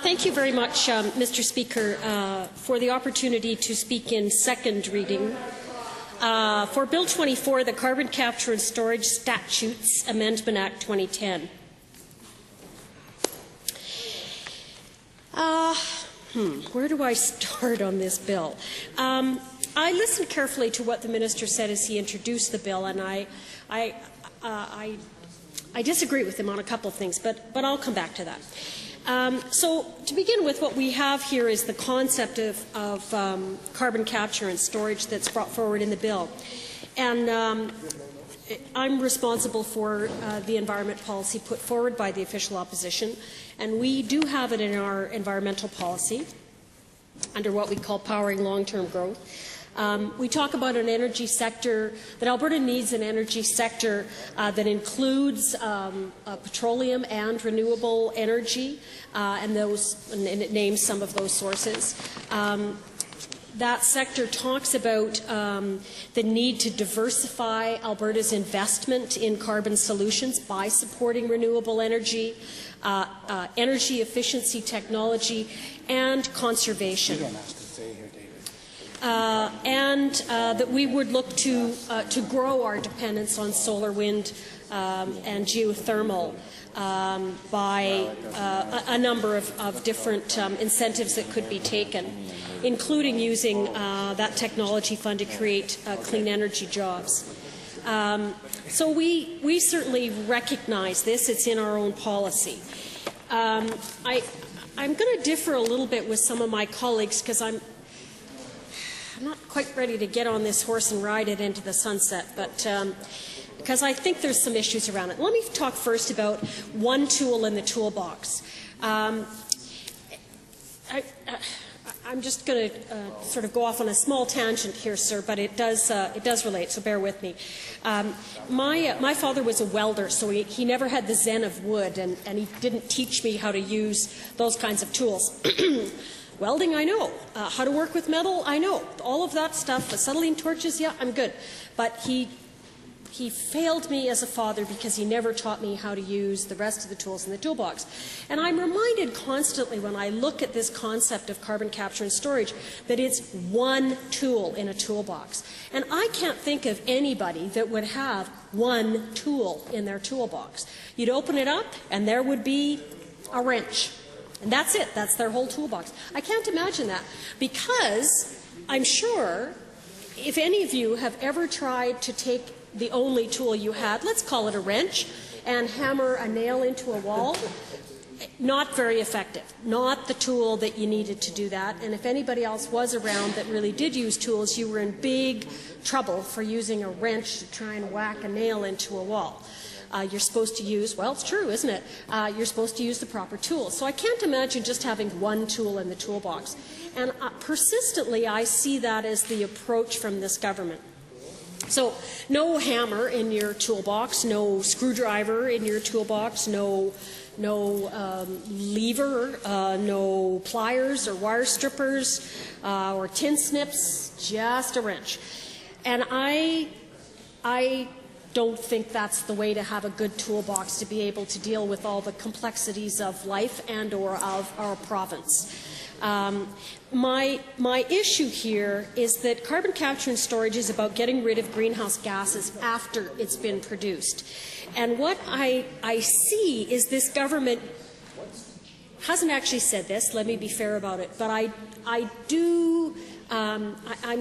Thank you very much, Mr. Speaker, for the opportunity to speak in second reading for Bill 24, the Carbon Capture and Storage Statutes Amendment Act 2010. Where do I start on this bill? I listened carefully to what the minister said as he introduced the bill, and I disagree with him on a couple of things, but I'll come back to that. So to begin with, what we have here is the concept of carbon capture and storage that's brought forward in the bill. And I'm responsible for the environment policy put forward by the official opposition, and we do have it in our environmental policy under what we call powering long-term growth. We talk about an energy sector, that Alberta needs an energy sector that includes petroleum and renewable energy, and it names some of those sources. That sector talks about the need to diversify Alberta's investment in carbon solutions by supporting renewable energy, energy efficiency technology, and conservation. That we would look to grow our dependence on solar, wind, and geothermal by a number of different incentives that could be taken, including using that technology fund to create clean energy jobs. So we certainly recognize this. It's in our own policy. I'm going to differ a little bit with some of my colleagues because I'm not quite ready to get on this horse and ride it into the sunset, but because I think there's some issues around it. Let me talk first about one tool in the toolbox. I'm just going to sort of go off on a small tangent here, sir, but it does relate, so bear with me. My father was a welder, so he never had the zen of wood, and he didn't teach me how to use those kinds of tools. Welding, I know. How to work with metal, I know. All of that stuff, acetylene torches, yeah, I'm good. But he failed me as a father because he never taught me how to use the rest of the tools in the toolbox. And I'm reminded constantly when I look at this concept of carbon capture and storage that it's one tool in a toolbox. And I can't think of anybody that would have one tool in their toolbox. You'd open it up and there would be a wrench. And that's it. That's their whole toolbox. I can't imagine that because I'm sure if any of you have ever tried to take the only tool you had, let's call it a wrench, and hammer a nail into a wall, not very effective. Not the tool that you needed to do that. And if anybody else was around that really did use tools, you were in big trouble for using a wrench to try and whack a nail into a wall. You're supposed to use, well, it's true, isn't it? You're supposed to use the proper tools. So I can't imagine just having one tool in the toolbox. And persistently, I see that as the approach from this government. So no hammer in your toolbox, no screwdriver in your toolbox, no lever, no pliers or wire strippers or tin snips, just a wrench. And I don't think that's the way to have a good toolbox to be able to deal with all the complexities of life and or of our province. My issue here is that carbon capture and storage is about getting rid of greenhouse gases after it's been produced. And what I see is this government hasn't actually said this, let me be fair about it, but I'm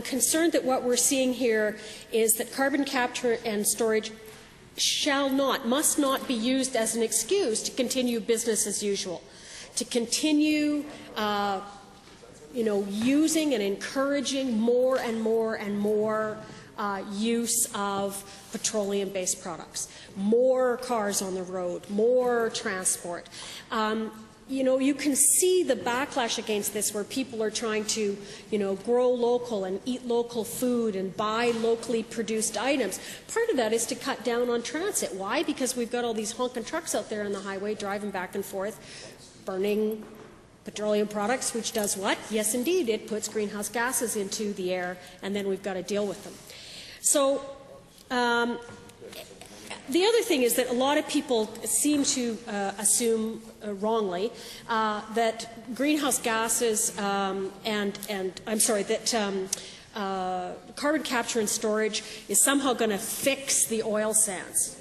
concerned that what we're seeing here is that carbon capture and storage must not be used as an excuse to continue business as usual, to continue using and encouraging more and more and more use of petroleum-based products, more cars on the road, more transport. You can see the backlash against this where people are trying to, grow local and eat local food and buy locally produced items. Part of that is to cut down on transit. Why? Because we've got all these honking trucks out there on the highway driving back and forth, burning petroleum products, which does what? Yes, indeed, it puts greenhouse gases into the air, and then we've got to deal with them. So The other thing is that a lot of people seem to assume wrongly that greenhouse gases carbon capture and storage is somehow going to fix the oil sands.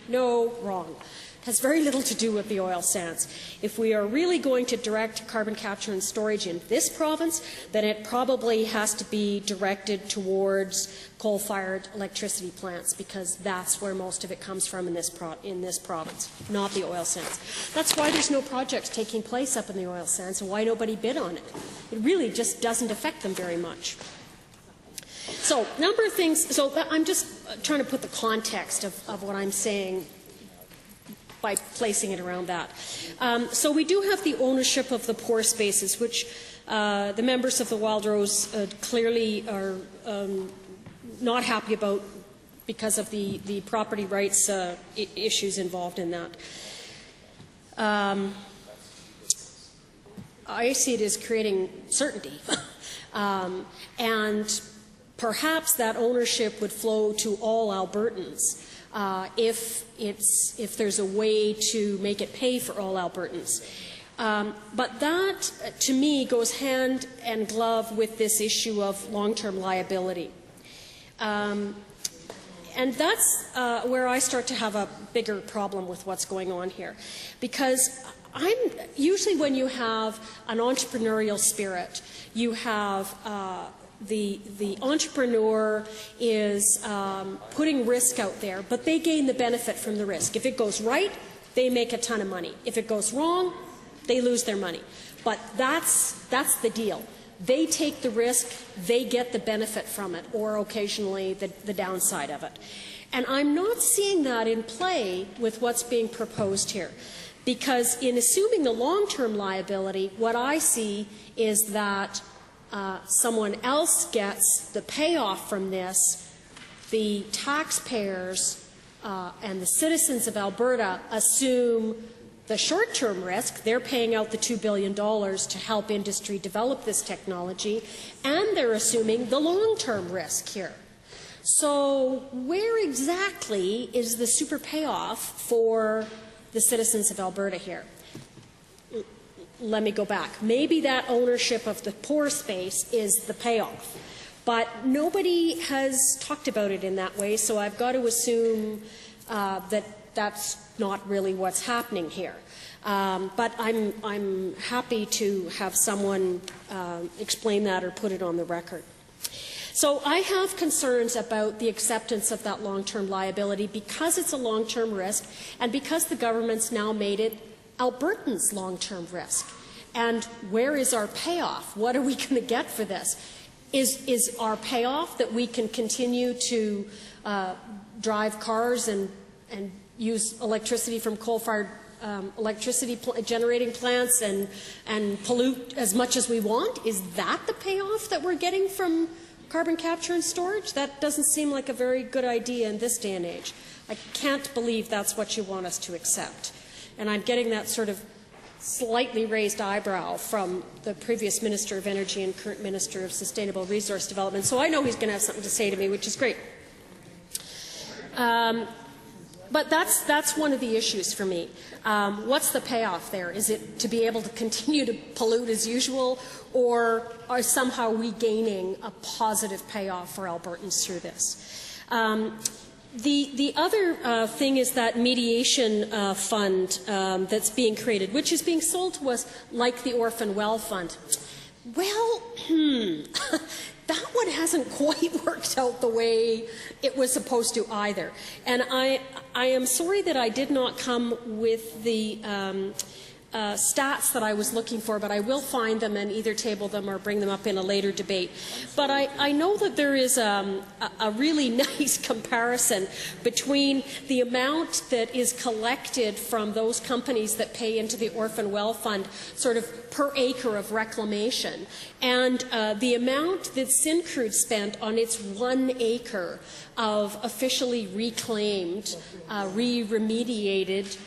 No, wrong. It has very little to do with the oil sands. If we are really going to direct carbon capture and storage in this province, then it probably has to be directed towards coal-fired electricity plants, because that's where most of it comes from in this province, not the oil sands. That's why there's no projects taking place up in the oil sands and why nobody bid on it. It really just doesn't affect them very much. So, number of things. So I'm just trying to put the context of what I'm saying by placing it around that. So we do have the ownership of the pore spaces, which the members of the Wild Rose clearly are not happy about because of the property rights issues involved in that. I see it as creating certainty. And perhaps that ownership would flow to all Albertans if there's a way to make it pay for all Albertans. But that, to me, goes hand and glove with this issue of long-term liability. And that's where I start to have a bigger problem with what's going on here. Because usually when you have an entrepreneurial spirit, you have the entrepreneur is putting risk out there, but they gain the benefit from the risk. If it goes right, they make a ton of money. If it goes wrong, they lose their money. But that's the deal. They take the risk, they get the benefit from it, or occasionally the downside of it. And I'm not seeing that in play with what's being proposed here. Because in assuming the long-term liability, what I see is that someone else gets the payoff from this. The taxpayers and the citizens of Alberta assume the short-term risk. They're paying out the $2 billion to help industry develop this technology, and they're assuming the long-term risk here. So where exactly is the super payoff for the citizens of Alberta here? Let me go back. Maybe that ownership of the pore space is the payoff, but nobody has talked about it in that way, so I've got to assume that that's not really what's happening here. But I'm happy to have someone explain that or put it on the record. So I have concerns about the acceptance of that long-term liability because it's a long-term risk and because the government's now made it Albertans' long-term risk. And where is our payoff? What are we going to get for this? Is our payoff that we can continue to drive cars and use electricity from coal-fired electricity generating plants and pollute as much as we want? Is that the payoff that we're getting from carbon capture and storage? That doesn't seem like a very good idea in this day and age. I can't believe that's what you want us to accept. And I'm getting that sort of slightly raised eyebrow from the previous Minister of Energy and current Minister of Sustainable Resource Development. So I know he's going to have something to say to me, which is great. But that's one of the issues for me. What's the payoff there? Is it to be able to continue to pollute as usual, or are somehow we gaining a positive payoff for Albertans through this? The other thing is that mediation fund that's being created, which is being sold to us like the Orphan Well Fund. Well, that one hasn't quite worked out the way it was supposed to either. And I am sorry that I did not come with the stats that I was looking for, but I will find them and either table them or bring them up in a later debate. But I know that there is a really nice comparison between the amount that is collected from those companies that pay into the Orphan Well Fund, sort of per acre of reclamation, and the amount that Syncrude spent on its 1 acre of officially reclaimed, re-remediated